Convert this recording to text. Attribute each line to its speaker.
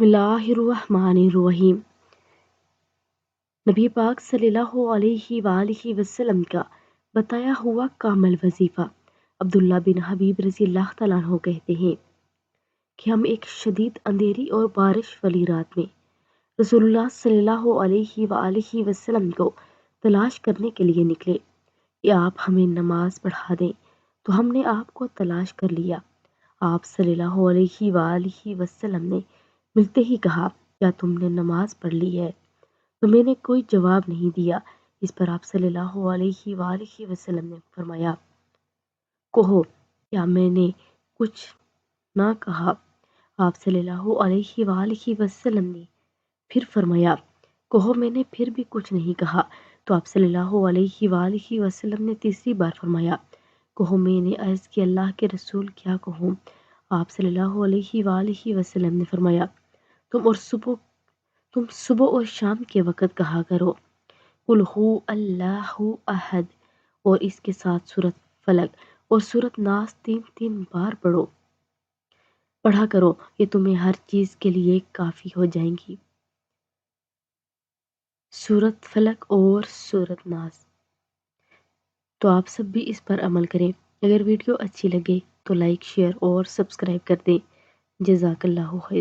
Speaker 1: بسم اللہ الرحمن الرحیم۔ نبی پاک صلی اللہ علیہ وآلہ وسلم کا بتایا ہوا کامل وظیفہ۔ عبداللہ بن حبیب رضی اللہ تعالیٰ عنہ کہتے ہیں کہ ہم ایک شدید اندھیری اور بارش والی رات میں رسول اللہ صلی اللہ علیہ وآلہ وسلم کو تلاش کرنے کے لیے نکلے کہ آپ ہمیں نماز پڑھا دیں، تو ہم نے آپ کو تلاش کر لیا۔ آپ صلی اللہ علیہ وآلہ وسلم نے ملتے ہی کہا، کیا تم نے نماز پڑھ لی ہے؟ تو میں نے کوئی جواب نہیں دیا۔ اس پر آپ صلی اللہ علیہ وآلہ وسلم نے فرمایا، کہو کیا میں نے کچھ نہ کہا؟ آپ صلی اللہ علیہ وآلہ وسلم نے پھر فرمایا، کہو میں نے پھر بھی کچھ نہیں کہا۔ تو آپ صلی اللہ علیہ وآلہ وسلم نے تیسری بار فرمایا، کہو میں نے عرض کی اللہ کے رسول کیا کہوں؟ آپ صلی اللہ علیہ وآلہ وسلم نے فرمایا، تم صبح اور شام کے وقت کہا کرو، قل ہو اللہ احد، اور اس کے ساتھ سورۃ فلق اور سورۃ ناس 3 بار پڑھا کرو، یہ تمہیں ہر چیز کے لیے کافی ہو جائیں گی۔ سورۃ فلق اور سورۃ ناس۔ تو آپ سب بھی اس پر عمل کریں۔ اگر ویڈیو اچھی لگے تو لائک، شیئر اور سبسکرائب کر دیں۔ جزاک اللہ خیر۔